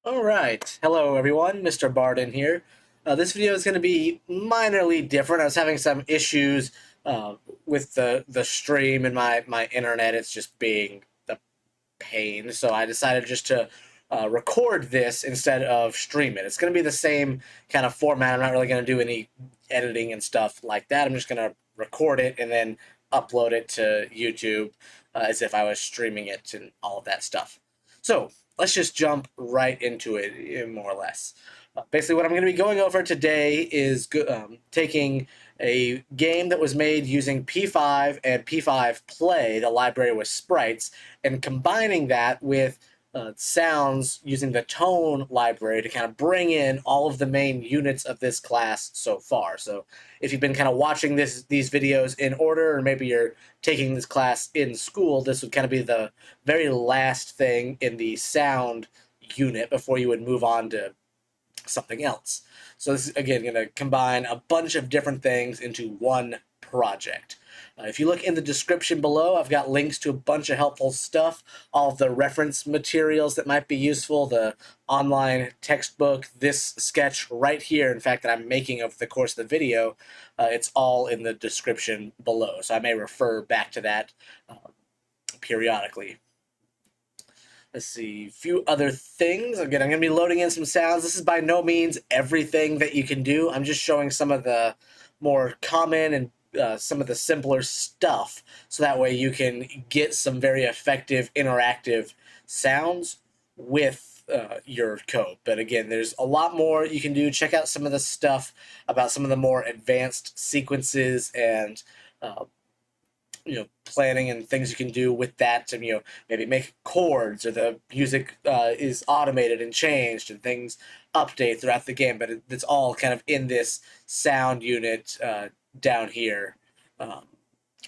All right. Hello, everyone. Mr. Barden here. This video is going to be minorly different. I was having some issues uh, with the stream and my internet. It's just being a pain. So I decided just to record this instead of stream it. It's going to be the same kind of format. I'm not really going to do any editing and stuff like that. I'm just going to record it and then upload it to YouTube as if I was streaming it and all of that stuff. So let's just jump right into it, more or less. Basically, what I'm going to be going over today is taking a game that was made using P5 and p5.play, the library with sprites, and combining that with sounds using the tone library to kind of bring in all of the main units of this class so far. So if you've been kind of watching these videos in order, or maybe you're taking this class in school, this would kind of be the very last thing in the sound unit before you would move on to something else. So this is, again, going to combine a bunch of different things into one project. If you look in the description below, I've got links to a bunch of helpful stuff, all of the reference materials that might be useful, the online textbook, this sketch right here, in fact, that I'm making over the course of the video, it's all in the description below. So I may refer back to that periodically. Let's see, a few other things. Again, I'm going to be loading in some sounds. This is by no means everything that you can do. I'm just showing some of the more common and some of the simpler stuff, so that way you can get some very effective interactive sounds with your code. But again, there's a lot more you can do. Check out some of the stuff about some of the more advanced sequences and planning and things you can do with that to maybe make chords, or the music is automated and changed and things update throughout the game, but it's all kind of in this sound unit down here, um,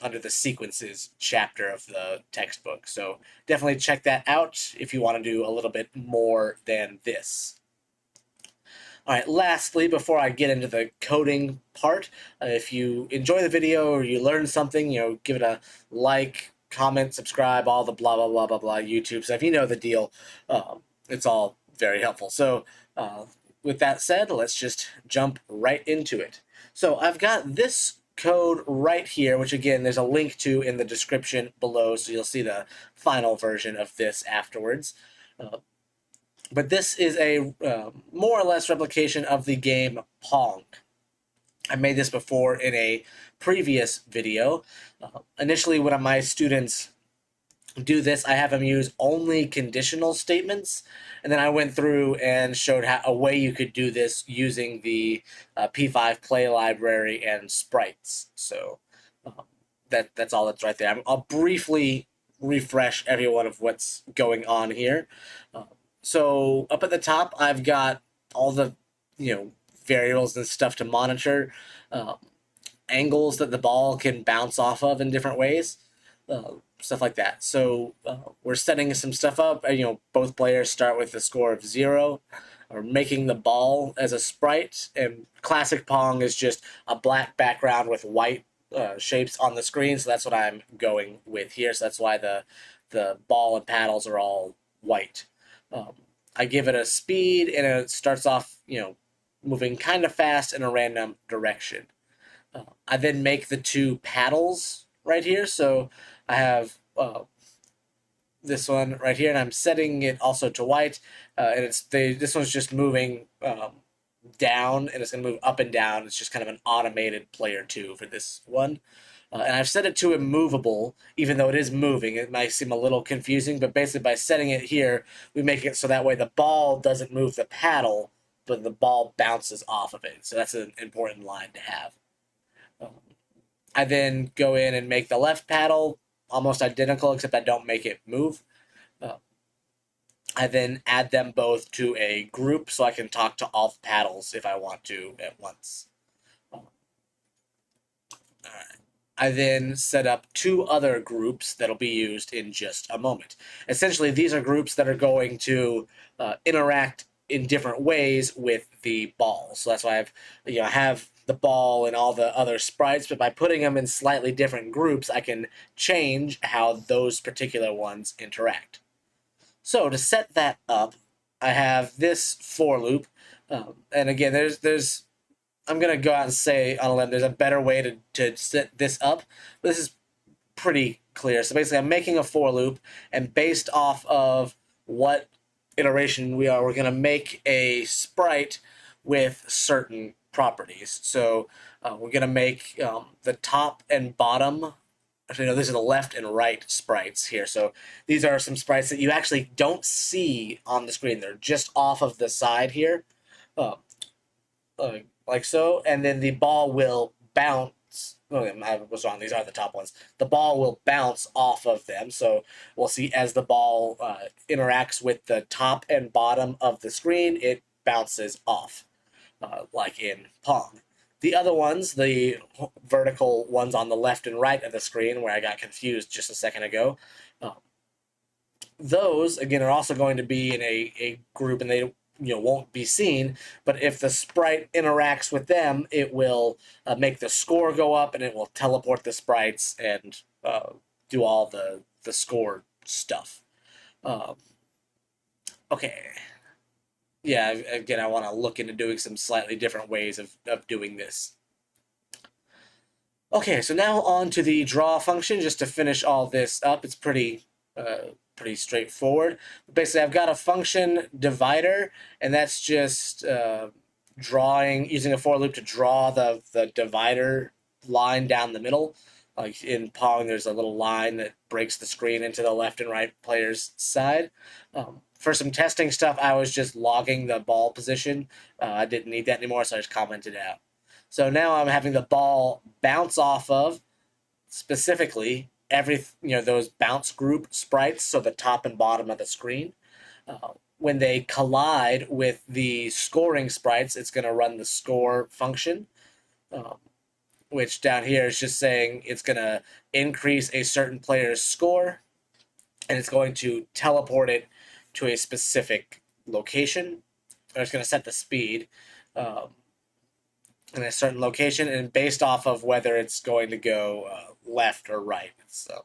under the sequences chapter of the textbook. So definitely check that out if you want to do a little bit more than this. All right, lastly, before I get into the coding part, if you enjoy the video or you learn something, give it a like, comment, subscribe, all the blah, blah, blah, blah, blah, YouTube stuff. You know the deal. It's all very helpful. So with that said, let's just jump right into it. So I've got this code right here, which again, there's a link to in the description below, so you'll see the final version of this afterwards. But this is a more or less replication of the game Pong. I made this before in a previous video. Initially, when my students do this, I have them use only conditional statements, and then I went through and showed a way you could do this using the p5.play library and sprites. So that's all that's right there. I'll briefly refresh everyone of what's going on here. So up at the top, I've got all the variables and stuff to monitor, uh, angles that the ball can bounce off of in different ways, stuff like that. So we're setting some stuff up. Both players start with a score of 0, or making the ball as a sprite. And classic Pong is just a black background with white shapes on the screen. So that's what I'm going with here. So that's why the ball and paddles are all white. I give it a speed, and it starts off, moving kind of fast in a random direction. I then make the two paddles right here. So I have this one right here, and I'm setting it also to white. And this one's just moving down, and it's going to move up and down. It's just kind of an automated player 2 for this one. And I've set it to immovable, even though it is moving. It might seem a little confusing, but basically by setting it here, we make it so that way the ball doesn't move the paddle, but the ball bounces off of it. So that's an important line to have. I then go in and make the left paddle almost identical, except I don't make it move. Uh, I then add them both to a group so I can talk to all the paddles if I want to at once. All right. I then set up 2 other groups that'll be used in just a moment. Essentially, these are groups that are going to interact in different ways with the ball. So that's why I have the ball and all the other sprites, but by putting them in slightly different groups, I can change how those particular ones interact. So to set that up, I have this for loop, and again, there's I'm gonna go out and say on a limb there's a better way to set this up. This is pretty clear. So basically, I'm making a for loop, and based off of what iteration we are, we're gonna make a sprite with certain properties. So we're gonna make the top and bottom. Actually, no, these are the left and right sprites here. So these are some sprites that you actually don't see on the screen. They're just off of the side here, uh, like so. And then the ball will bounce. Oh, I was wrong. These are the top ones. The ball will bounce off of them. So we'll see as the ball interacts with the top and bottom of the screen, it bounces off, like in Pong. The other ones, the vertical ones on the left and right of the screen, where I got confused just a second ago, uh, those again are also going to be in a group, and they won't be seen. But if the sprite interacts with them, it will make the score go up, and it will teleport the sprites and do all the score stuff. Um, okay. Yeah, again, I want to look into doing some slightly different ways of doing this. Okay, so now on to the draw function, just to finish all this up. It's pretty straightforward. Basically, I've got a function divider, and that's just using a for loop to draw the divider line down the middle. Like in Pong, there's a little line that breaks the screen into the left and right player's side. For some testing stuff, I was just logging the ball position. I didn't need that anymore, so I just commented it out. So now I'm having the ball bounce off of, specifically, those bounce group sprites, so the top and bottom of the screen. When they collide with the scoring sprites, it's going to run the score function, um, which down here is just saying it's going to increase a certain player's score, and it's going to teleport it to a specific location. Or it's going to set the speed in a certain location, and based off of whether it's going to go left or right. So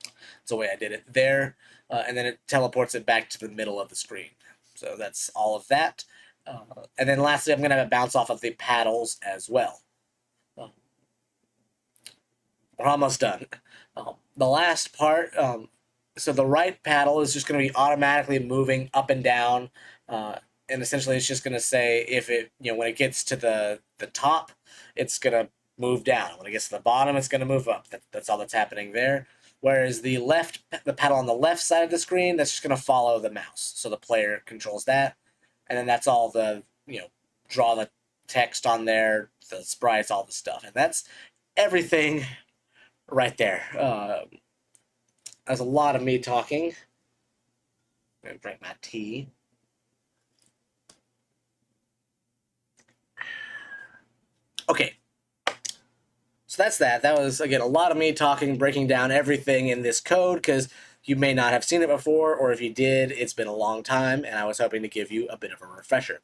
that's the way I did it there, and then it teleports it back to the middle of the screen. So that's all of that. And then lastly, I'm going to have it bounce off of the paddles as well. We're almost done. The last part, so the right paddle is just going to be automatically moving up and down, and essentially it's just going to say if it, when it gets to the top, it's going to move down. When it gets to the bottom, it's going to move up. That's all that's happening there. Whereas the paddle on the left side of the screen, that's just going to follow the mouse. So the player controls that, and then that's all the, draw the text on there, the sprites, all the stuff, and that's everything right there. That's a lot of me talking. I'm gonna drink my tea. Okay, so that's that. That was, again, a lot of me talking, breaking down everything in this code, because you may not have seen it before, or if you did, it's been a long time, and I was hoping to give you a bit of a refresher.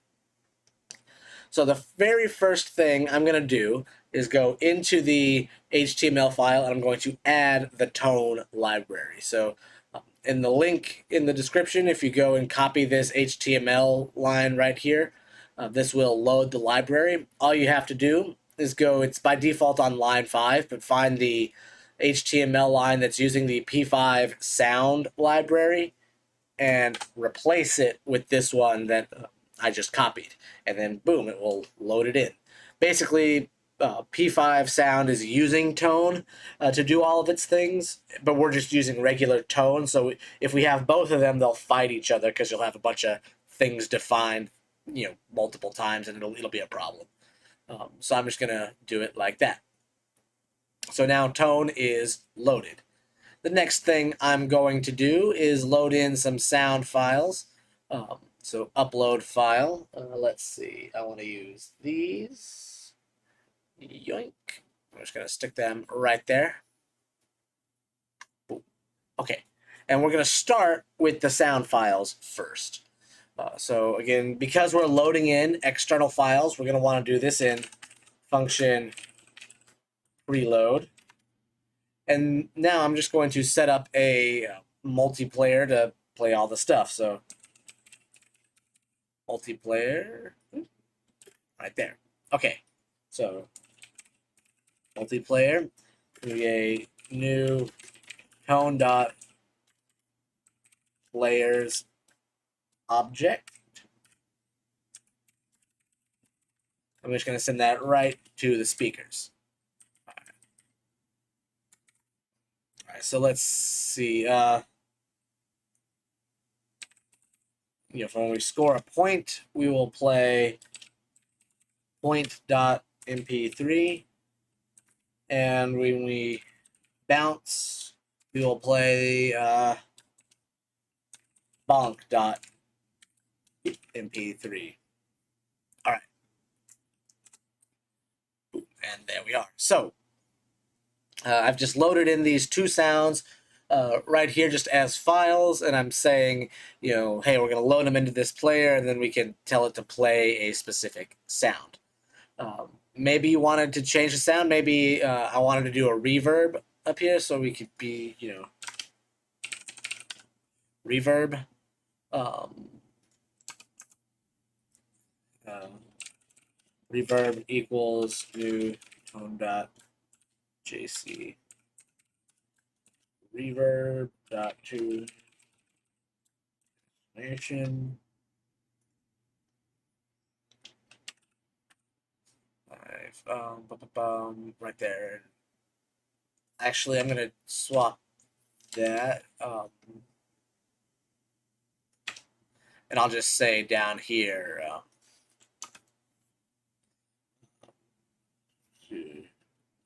So the very first thing I'm going to do is go into the HTML file, and I'm going to add the tone library. So in the link in the description, if you go and copy this HTML line right here, this will load the library. All you have to do is go, it's by default on line 5, but find the HTML line that's using the p5 sound library and replace it with this one that I just copied. And then boom, it will load it in. Basically, p5 sound is using tone to do all of its things, but we're just using regular tone. So if we have both of them, they'll fight each other, because you'll have a bunch of things defined, multiple times, and it'll be a problem. So I'm just gonna do it like that. So now tone is loaded. The next thing I'm going to do is load in some sound files. So upload file. Let's see. I want to use these. Yoink. I'm just going to stick them right there. Boom. Okay. And we're going to start with the sound files first. So again, because we're loading in external files, we're going to want to do this in function preload. And now I'm just going to set up a multiplayer to play all the stuff. So multiplayer, right there. Okay, so multiplayer, create new tone.players object. I'm just going to send that right to the speakers. All right, so let's see. When we score a point, we will play point.mp3, and when we bounce, we will play bonk.mp3. All right, and there we are. So I've just loaded in these two sounds right here just as files, and I'm saying, hey, we're going to load them into this player, and then we can tell it to play a specific sound. Maybe you wanted to change the sound. Maybe I wanted to do a reverb up here, so we could be, reverb. Um, reverb equals new tone.js reverb dot to nation. Right there. Actually, I'm gonna swap that, and I'll just say down here.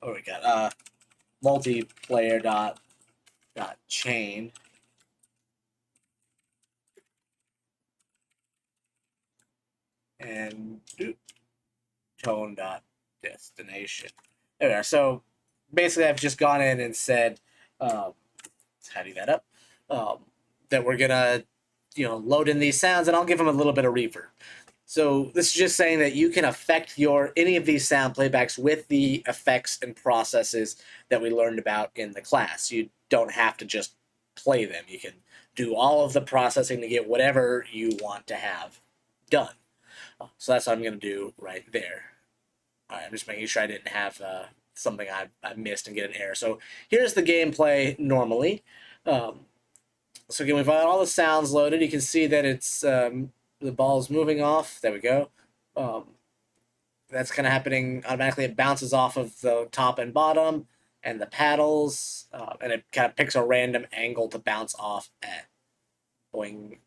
Oh, we got multiplayer dot chain, and tone dot destination. There we are. So basically, I've just gone in and said, tidy that up, that we're gonna load in these sounds, and I'll give them a little bit of reverb. So this is just saying that you can affect any of these sound playbacks with the effects and processes that we learned about in the class. You don't have to just play them. You can do all of the processing to get whatever you want to have done. So that's what I'm going to do right there. All right, I'm just making sure I didn't have something I missed and get an error. So here's the gameplay normally. So again, we've got all the sounds loaded. You can see that it's the ball's moving off. There we go. That's kind of happening automatically. It bounces off of the top and bottom and the paddles, and it kind of picks a random angle to bounce off at. Boing.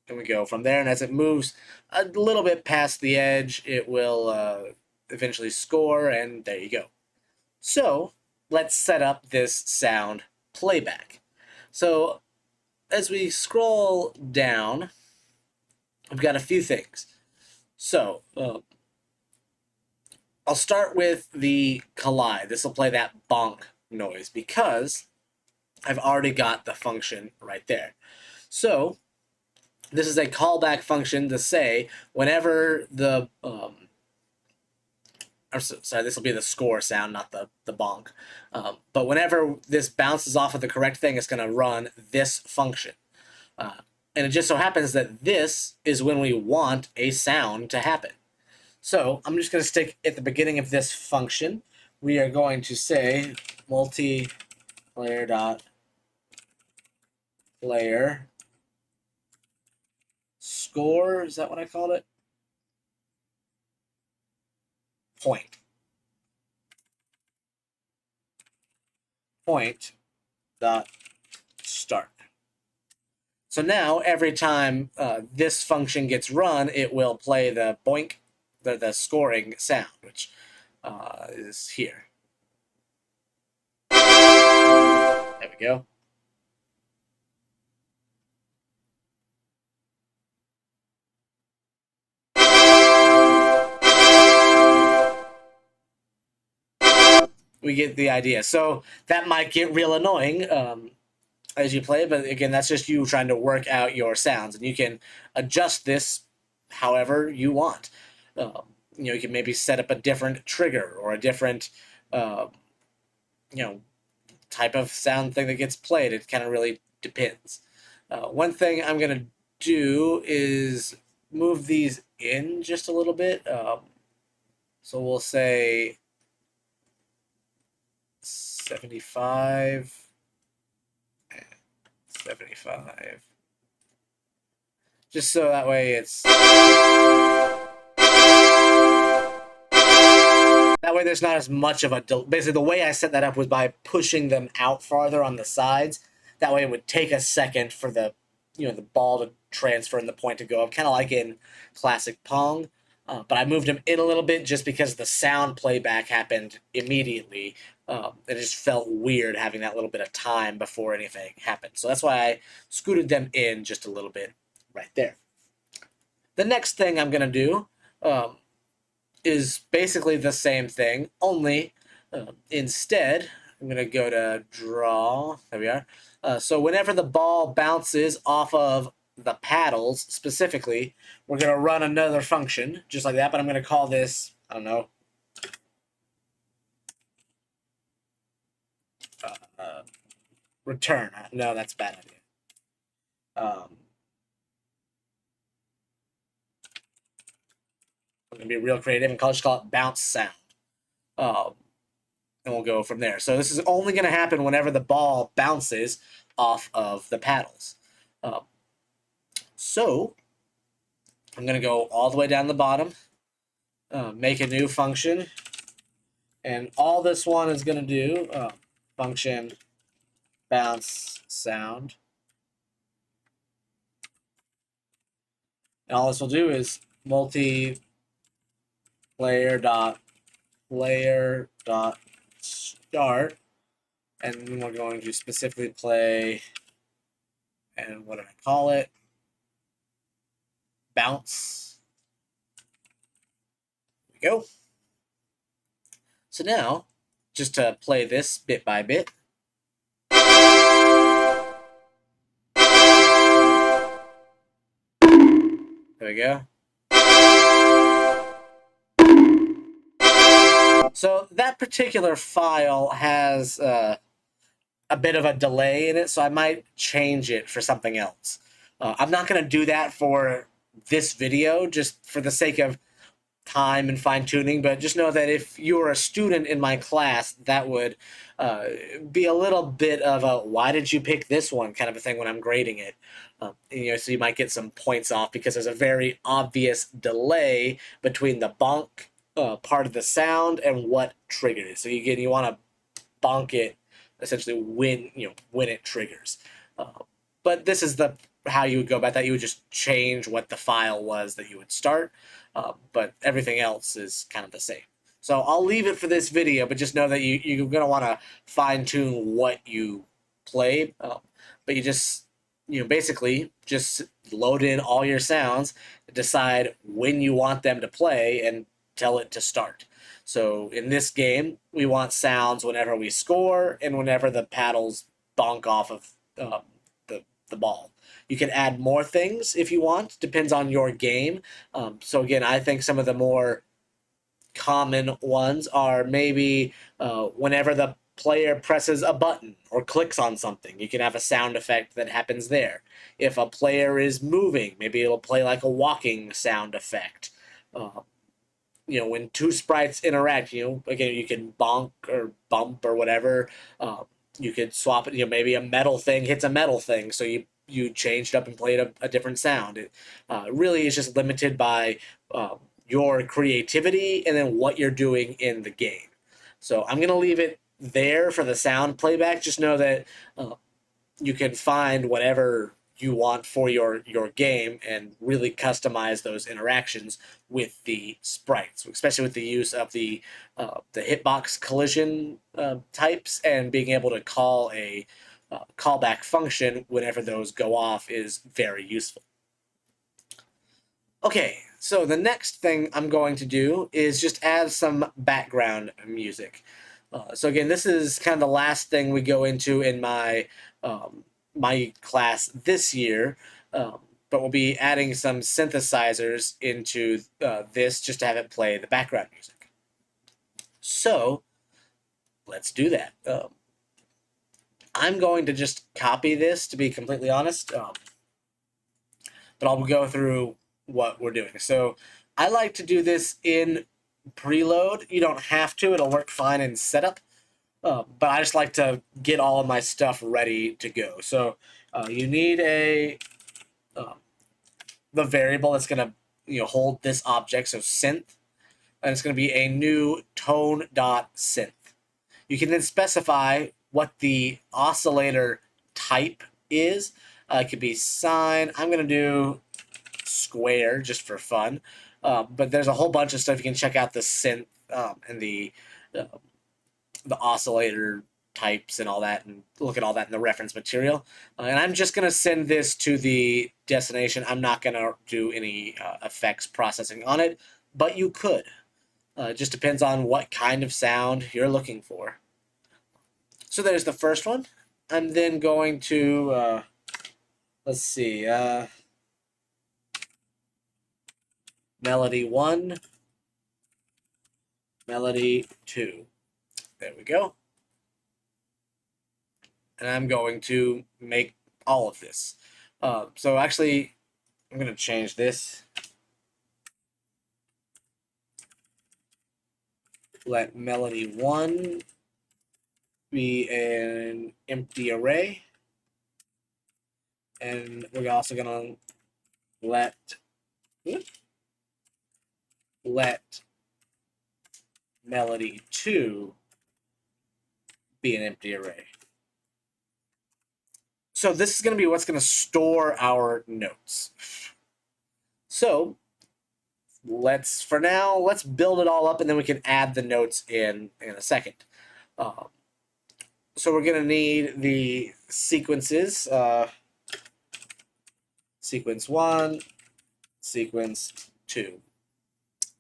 And we go from there, and as it moves a little bit past the edge, it will eventually score, and there you go. So let's set up this sound playback. So as we scroll down, I've got a few things. So I'll start with the collide. This will play that bonk noise because I've already got the function right there. So this is a callback function to say whenever the sorry, this will be the score sound, not the bonk. But whenever this bounces off of the correct thing, it's going to run this function. And it just so happens that this is when we want a sound to happen. So I'm just going to stick at the beginning of this function. We are going to say multiplayer dot player score. Is that what I called it? Point dot start. So now every time this function gets run, it will play the boink, the scoring sound, which is here. There we go. We get the idea. So that might get real annoying as you play, but again, that's just you trying to work out your sounds, and you can adjust this however you want. You can maybe set up a different trigger or a different, type of sound thing that gets played. It kind of really depends. One thing I'm going to do is move these in just a little bit. So we'll say 75, 75. Just so that way it's... That way there's not as much of a... Basically, the way I set that up was by pushing them out farther on the sides. That way it would take a second for the, the ball to transfer and the point to go up, kind of like in classic Pong. But I moved them in a little bit just because the sound playback happened immediately. It just felt weird having that little bit of time before anything happened. So that's why I scooted them in just a little bit right there. The next thing I'm going to do is basically the same thing, only instead, I'm going to go to draw. There we are. So whenever the ball bounces off of the paddles, specifically, we're going to run another function, just like that, but I'm going to call this, I don't know, return. No, that's a bad idea. I'm going to be real creative and just call it bounce sound. And we'll go from there. So this is only going to happen whenever the ball bounces off of the paddles. So I'm going to go all the way down the bottom, make a new function, and all this one is going to do, function bounce sound. And all this will do is multiplayer dot player dot start, and we're going to specifically play, and what did I call it? Bounce. There we go. So now, just to play this bit by bit. There we go. So that particular file has a bit of a delay in it, so I might change it for something else. I'm not going to do that for this video, just for the sake of time and fine-tuning, but just know that if you're a student in my class, that would be a little bit of a why did you pick this one kind of a thing when I'm grading it. So you might get some points off because there's a very obvious delay between the bonk part of the sound and what triggered it. So you want to bonk it essentially when it triggers. But this is how you would go about that. You would just change what the file was that you would start, but everything else is kind of the same. So I'll leave it for this video, but just know that you're going to want to fine-tune what you play. But you just, basically just load in all your sounds, decide when you want them to play, and tell it to start. So in this game, we want sounds whenever we score and whenever the paddles bonk off of the ball. You can add more things if you want, depends on your game. So again, I think some of the more common ones are maybe whenever the player presses a button or clicks on something, you can have a sound effect that happens there. If a player is moving, maybe it'll play like a walking sound effect. When two sprites interact, again, you can bonk or bump or whatever. You could swap it. Maybe a metal thing hits a metal thing, so you changed up and played a different sound. It really is just limited by your creativity and then what you're doing in the game. So I'm gonna leave it there for the sound playback. Just know that you can find whatever you want for your game and really customize those interactions with the sprites, especially with the use of the hitbox collision types, and being able to call a callback function whenever those go off is very useful. Okay, so the next thing I'm going to do is just add some background music. So again, this is kind of the last thing we go into in my my class this year, but we'll be adding some synthesizers into this just to have it play the background music. So let's do that. I'm going to just copy this, to be completely honest, but I'll go through what we're doing. So I like to do this in preload. You don't have to; it'll work fine in setup. But I just like to get all of my stuff ready to go. So you need uh, the variable that's gonna hold this object. So synth, and it's gonna be a new tone.synth. You can then specify what the oscillator type is. It could be sine. I'm gonna do square just for fun. But there's a whole bunch of stuff you can check out the synth and uh, the oscillator types and all that, and look at all that in the reference material. And I'm just going to send this to the destination. I'm not going to do any effects processing on it, but you could. It just depends on what kind of sound you're looking for. So there's the first one. I'm then going to, let's see, melody 1, melody 2. There we go. And I'm going to make all of this. So actually, I'm going to change this. Let melody 1 be an empty array. And we're also going to let melody 2 be an empty array. So this is going to be what's going to store our notes. So for now, let's build it all up, and then we can add the notes in a second. So we're going to need the sequences. Sequence 1, sequence 2.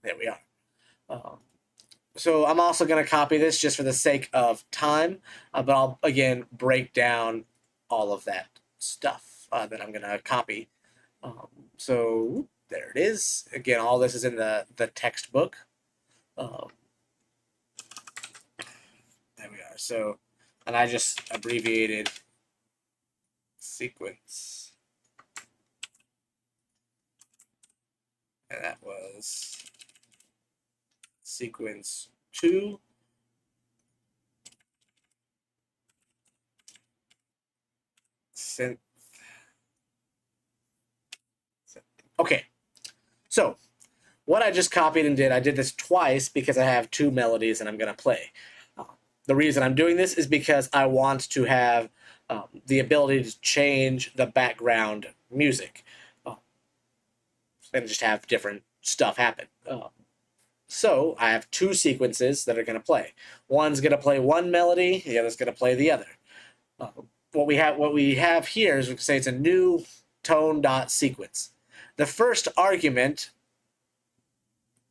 There we are. So I'm also going to copy this just for the sake of time, but I'll, again, break down all of that stuff that I'm going to copy. So there it is. Again, all this is in the textbook. There we are. So, and I just abbreviated sequence. And that was sequence 2. Synth. Okay. So what I just copied and did, I did this twice because I have 2 melodies and I'm going to play. The reason I'm doing this is because I want to have the ability to change the background music and just have different stuff happen. So I have 2 sequences that are going to play. One's going to play one melody, the other's going to play the other. What we have here is we can say it's a new tone.sequence. The first argument,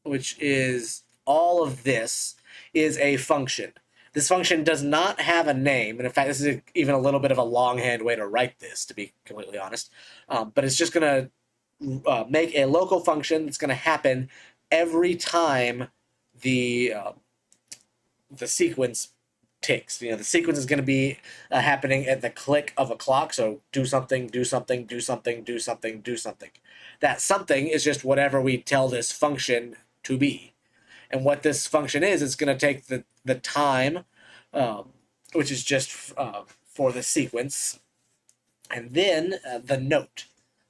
which is all of this, is a function. This function does not have a name, and in fact, this is even a little bit of a longhand way to write this, to be completely honest. But it's just going to make a local function that's going to happen every time the sequence ticks. The sequence is going to be happening at the click of a clock. So do something, do something, do something, do something, do something. That something is just whatever we tell this function to be. And what this function is, it's going to take the time, which is just for the sequence, and then the note.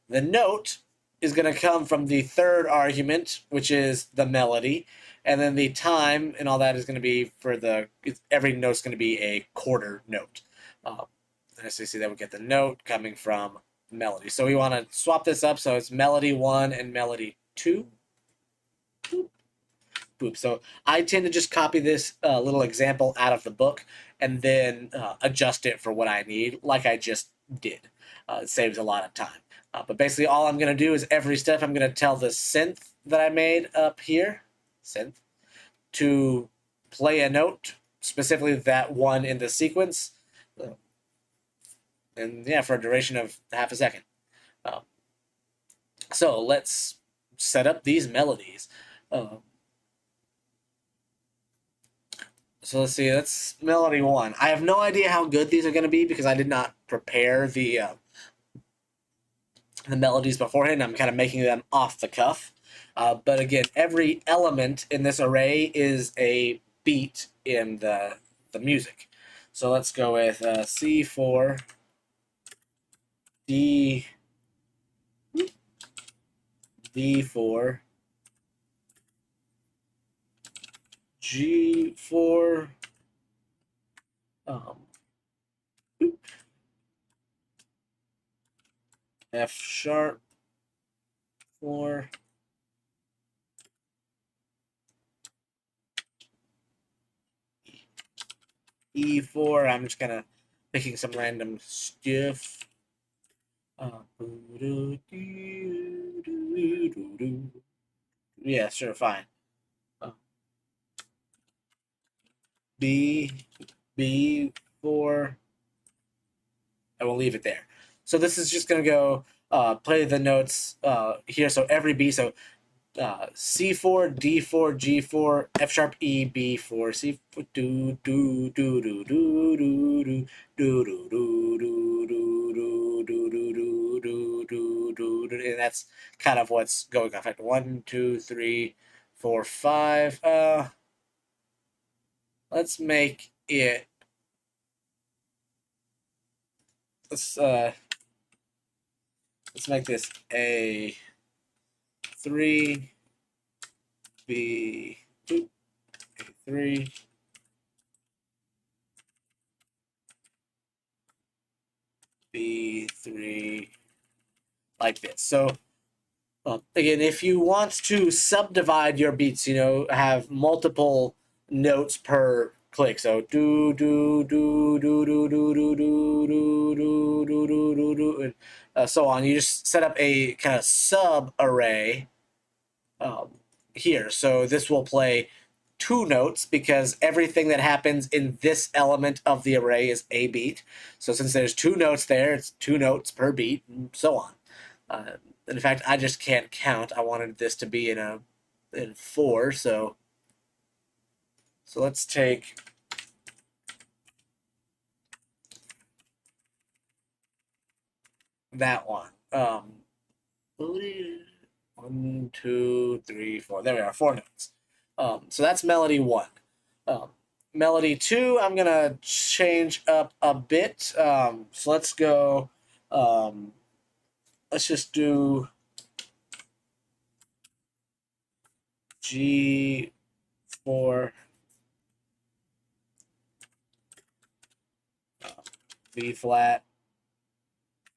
The note is going to come from the third argument, which is the melody, and then the time and all that is going to be for every note's going to be a quarter note. As you see that we get the note coming from melody. So we want to swap this up so it's melody 1 and melody 2. Boop. So I tend to just copy this little example out of the book and then adjust it for what I need, like I just did. It saves a lot of time. But basically all I'm going to do is every step I'm going to tell the synth that I made up here, synth, to play a note, specifically that one in the sequence, and yeah, for a duration of half a second. So let's set up these melodies. So let's see, that's melody 1. I have no idea how good these are going to be because I did not prepare the the melodies beforehand. I'm kind of making them off the cuff. But again, every element in this array is a beat in the music. So let's go with C4, D, D4, G4, um, F sharp 4, E4. I'm just kind of picking some random stuff. Yeah, sure, fine. B, B4. I will leave it there. So this is just going to go play the notes here. So every B, so C4, D4, G4, F sharp, E, B4, C4, do do do do do do do do do do do do do do do do do, and that's kind of what's going on. In fact, 1, 2, 3, 4, 5. Let's make it. Let's let's make this A3, B2, A3. B3, like this. So again, if you want to subdivide your beats, have multiple notes per click. So do do do do do do do do do do do do do do, and so on. You just set up a kind of sub array here. So this will play two notes because everything that happens in this element of the array is a beat. So since there's two notes there, it's two notes per beat, and so on. In fact, I just can't count. I wanted this to be in 4, so let's take that one. 1, 2, 3, 4. There we are, 4 notes. So that's melody 1. Um, melody 2, I'm gonna change up a bit. So let's go. Let's just do G4, B flat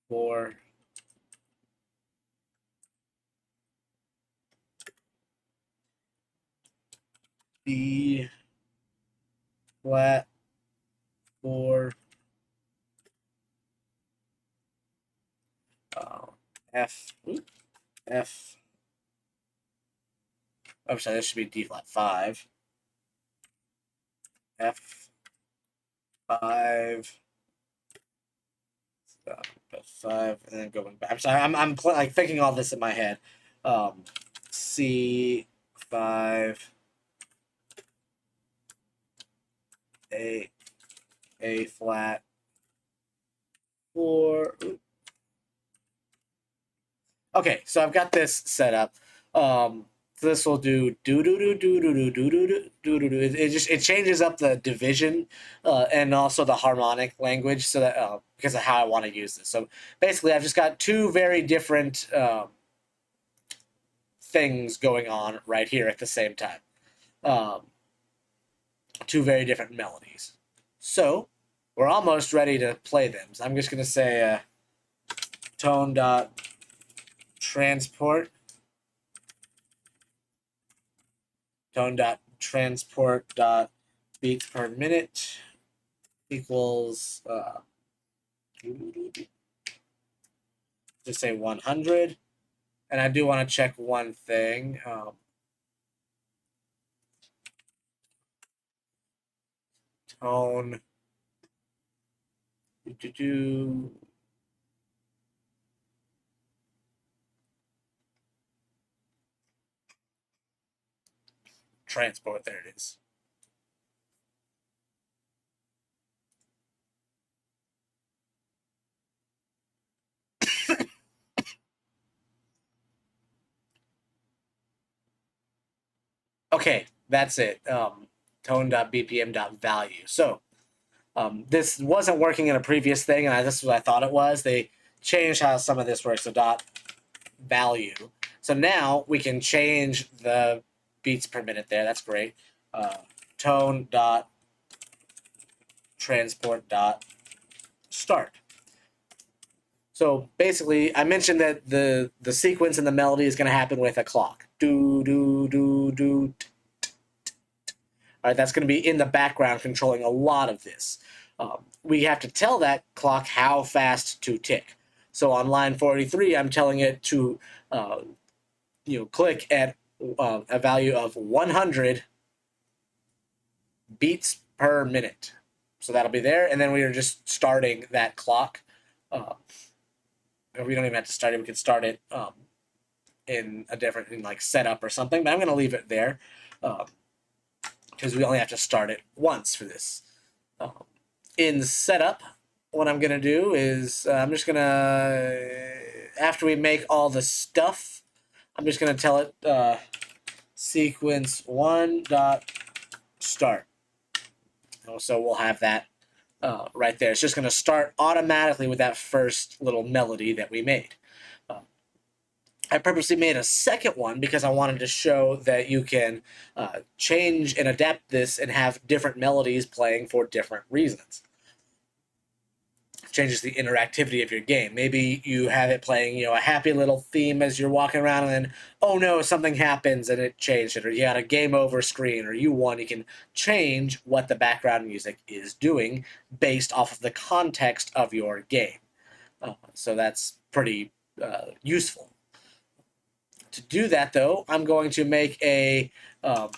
4, B flat 4, F, F. I'm sorry, this should be D flat 5, F5, F5, and then going back. I'm sorry, I'm like thinking all this in my head. C5, A flat 4. Okay, so I've got this set up. This will do do do do do do do do do do do do. It changes up the division and also the harmonic language so that because of how I want to use this. So basically, I've just got two very different things going on right here at the same time. Um, two very different melodies. So we're almost ready to play them. So I'm just gonna say tone.transport beats per minute equals just say 100. And I do want to check one thing. Tone transport. There it is. Okay, that's it. Tone.bpm.value. So this wasn't working in a previous thing, and this is what I thought it was. They changed how some of this works. So dot value. So now we can change the beats per minute there. That's great. Tone dot transport dot start. So basically, I mentioned that the sequence and the melody is going to happen with a clock. Do do do do. All right, that's going to be in the background controlling a lot of this. We have to tell that clock how fast to tick. So on line 43, I'm telling it to click at a value of 100 beats per minute. So that'll be there, and then we are just starting that clock. We don't even have to start it. We can start it in a different like setup or something. But I'm going to leave it there because we only have to start it once for this. In setup, what I'm going to do is I'm just going to, after we make all the stuff, I'm just going to tell it sequence 1 dot start. So we'll have that right there. It's just going to start automatically with that first little melody that we made. I purposely made a second one because I wanted to show that you can change and adapt this and have different melodies playing for different reasons. It changes the interactivity of your game. Maybe you have it playing, a happy little theme as you're walking around, and then, oh no, something happens and it changed it, or you got a game over screen, or you won. You can change what the background music is doing based off of the context of your game. So that's pretty useful. To do that, though, I'm going to make a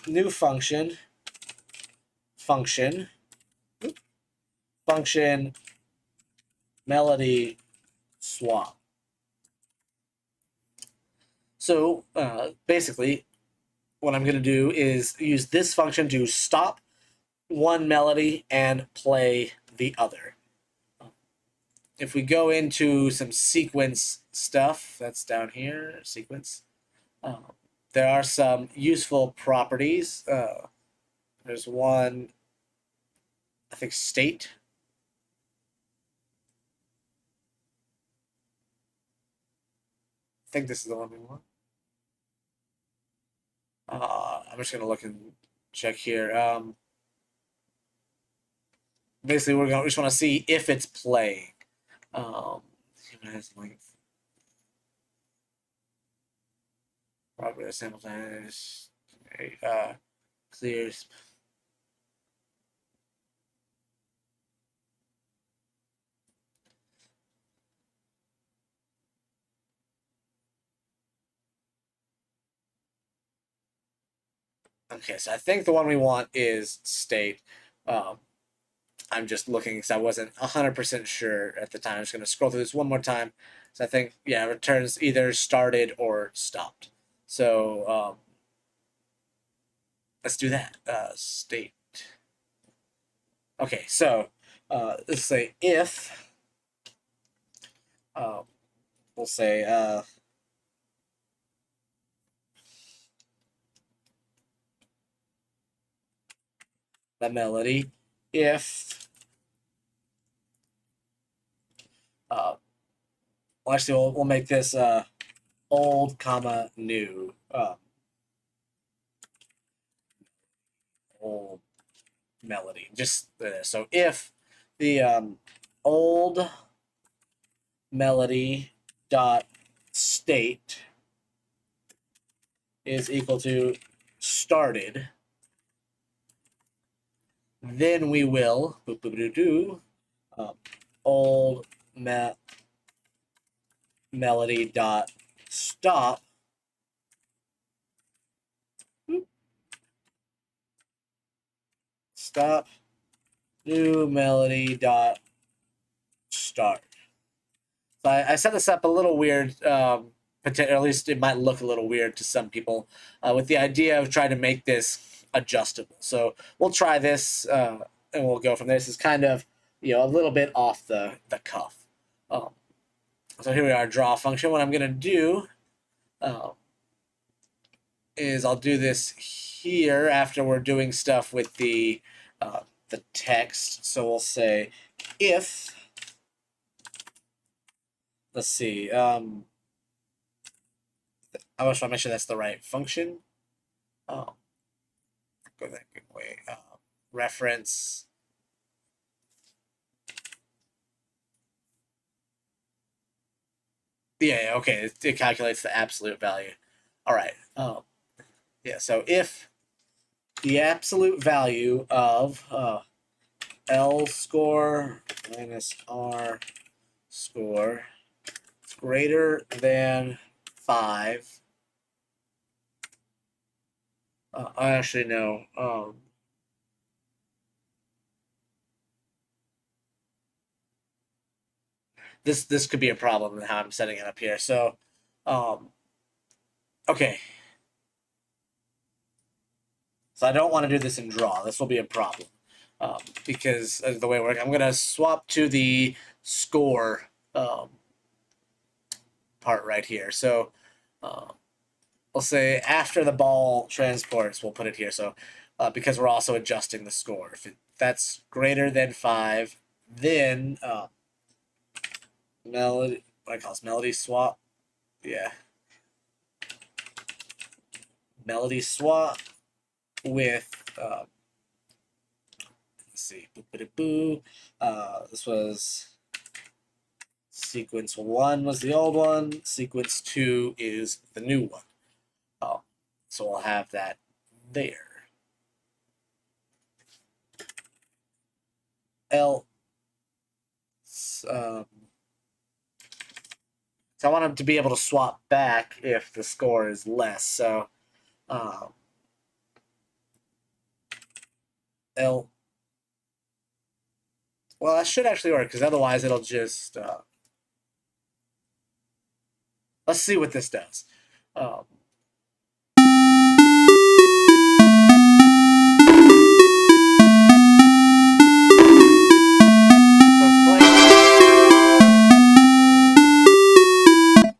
new function melody swap. So basically, what I'm going to do is use this function to stop one melody and play the other. If we go into some sequence stuff, that's down here, sequence, there are some useful properties. There's one, I think, state. I think this is the one we want. I'm just going to look and check here. Basically, we just want to see if it's playing. Length. Progress sample size. Clear. Okay, so I think the one we want is state. I'm just looking because I wasn't 100% sure at the time. I'm just going to scroll through this one more time. So I think, yeah, it returns either started or stopped. So let's do that. State. Okay, so let's say if, we'll say, the melody, if, well, actually, we'll make this old, comma, new. Old melody. Just so if the old melody dot state is equal to started, then we will old melody dot stop new melody dot start. So I set this up a little weird, or at least it might look a little weird to some people, with the idea of trying to make this adjustable. So we'll try this, and we'll go from there. This is kind of, a little bit off the cuff. So here we are, draw function. What I'm going to do is I'll do this here after we're doing stuff with the text. So we'll say if, let's see, I just want to make sure that's the right function. Oh, go that good way. Reference. Yeah, okay. It calculates the absolute value. All right. Yeah. So if the absolute value of L score minus R score is greater than 5. I actually know. This could be a problem in how I'm setting it up here. So, okay. So I don't want to do this in draw. This will be a problem because of the way it works. I'm going to swap to the score part right here. So we'll say after the ball transports, we'll put it here. So because we're also adjusting the score. If that's greater than 5, then melody, what I call this, melody swap. Yeah. Melody swap with, let's see, this was sequence 1 was the old one, sequence 2 is the new one. So I'll have that there. L. So I want them to be able to swap back if the score is less. So L. Well, that should actually work because otherwise it'll just. Let's see what this does.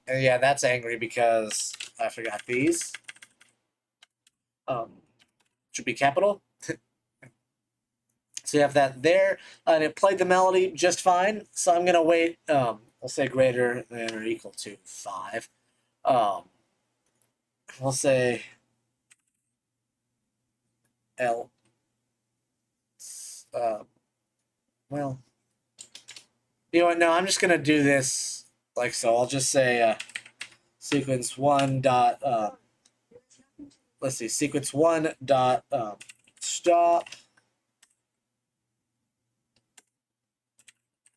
And yeah, that's angry because I forgot these. Should be capital. So you have that there, and it played the melody just fine. So I'm gonna wait. We'll say greater than or equal to 5. We'll say L. Well, you know what? No, I'm just gonna do this like so. I'll just say sequence 1 dot. Let's see, sequence 1 dot stop.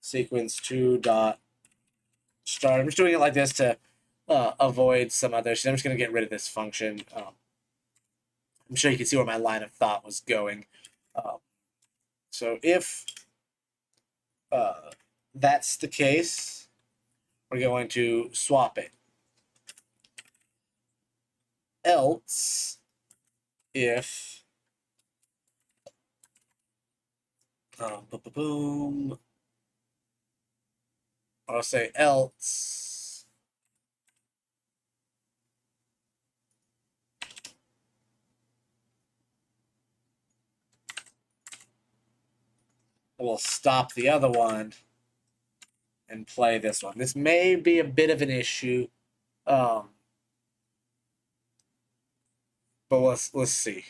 Sequence 2 dot start. I'm just doing it like this to avoid some other. I'm just gonna get rid of this function. I'm sure you can see where my line of thought was going. So if that's the case, we're going to swap it. Else, if boom, I'll say else. We'll stop the other one and play this one. This may be a bit of an issue, but let's see.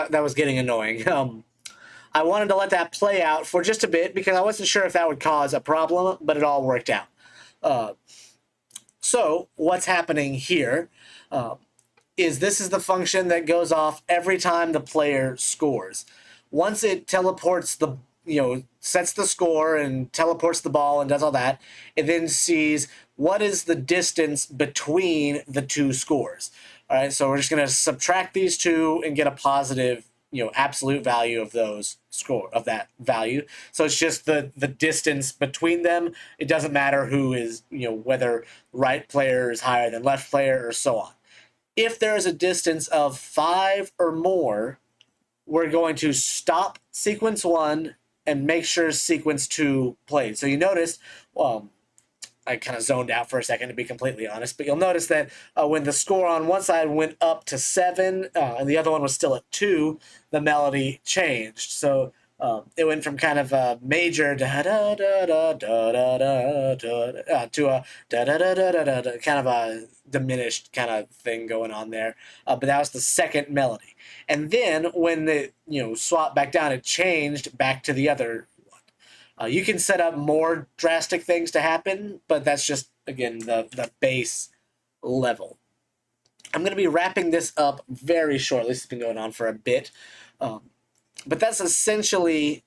That was getting annoying. I wanted to let that play out for just a bit because I wasn't sure if that would cause a problem, but it all worked out. So what's happening here is this is the function that goes off every time the player scores. Once it teleports the, sets the score and teleports the ball and does all that, it then sees what is the distance between the two scores. All right, so we're just going to subtract these two and get a positive, absolute value of that value. So it's just the distance between them. It doesn't matter who is, whether right player is higher than left player or so on. If there is a distance of 5 or more, we're going to stop sequence 1 and make sure sequence 2 plays. So you notice, I kind of zoned out for a second to be completely honest, but you'll notice that when the score on one side went up to 7 and the other one was still at 2, the melody changed. So it went from kind of a major da da da da da da da to a da da da da da da, kind of a diminished kind of thing going on there. But that was the second melody, and then when the swapped back down, it changed back to the other. You can set up more drastic things to happen, but that's just, again, the base level. I'm going to be wrapping this up very shortly. It's been going on for a bit. But that's essentially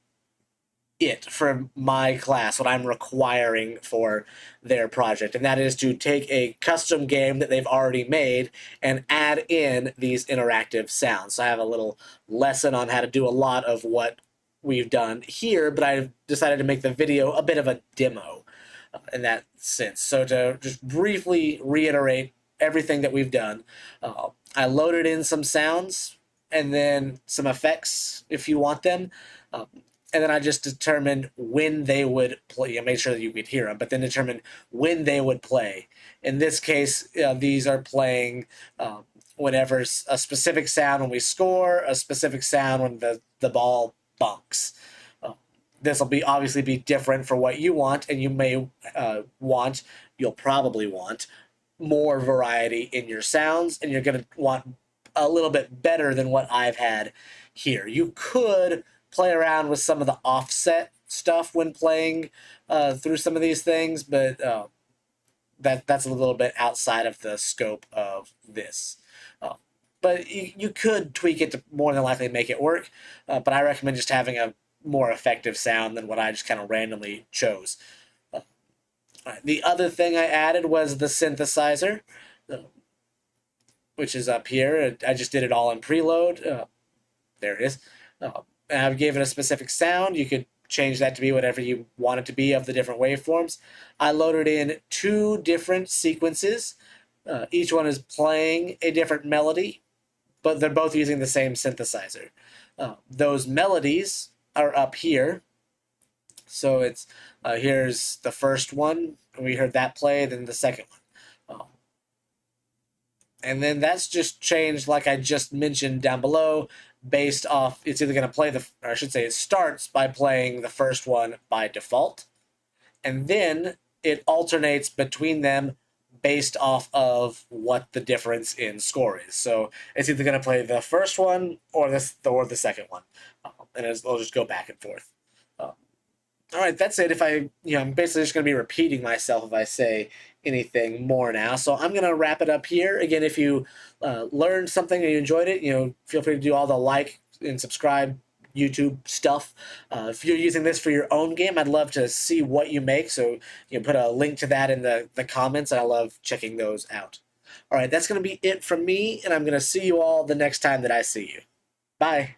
it for my class, what I'm requiring for their project. And that is to take a custom game that they've already made and add in these interactive sounds. So I have a little lesson on how to do a lot of what we've done here, but I've decided to make the video a bit of a demo in that sense. So to just briefly reiterate everything that we've done, I loaded in some sounds and then some effects if you want them. And then I just determined when they would play. I made sure that you could hear them, but then determined when they would play. In this case, these are playing whenever a specific sound when we score, a specific sound when the ball bunks. This will obviously be different for what you want, and you may you'll probably want more variety in your sounds, and you're going to want a little bit better than what I've had here. You could play around with some of the offset stuff when playing through some of these things, but that's a little bit outside of the scope of this. But you could tweak it to more than likely make it work, but I recommend just having a more effective sound than what I just kind of randomly chose. The other thing I added was the synthesizer, which is up here. I just did it all in preload. There it is. And I gave it a specific sound. You could change that to be whatever you want it to be of the different waveforms. I loaded in 2 different sequences. Each one is playing a different melody, but they're both using the same synthesizer. Those melodies are up here. So it's here's the first one. We heard that play, then the second one. And then that's just changed, like I just mentioned down below, based off, it's either going to play or I should say it starts by playing the first one by default, and then it alternates between them based off of what the difference in score is. So it's either going to play the first one or the second one, and it'll just go back and forth. All right, that's it. I'm basically just going to be repeating myself if I say anything more now. So I'm going to wrap it up here. Again, if you learned something and you enjoyed it, feel free to do all the like and subscribe YouTube stuff. If you're using this for your own game, I'd love to see what you make. So put a link to that in the comments. I love checking those out. All right, that's going to be it from me, and I'm going to see you all the next time that I see you. Bye.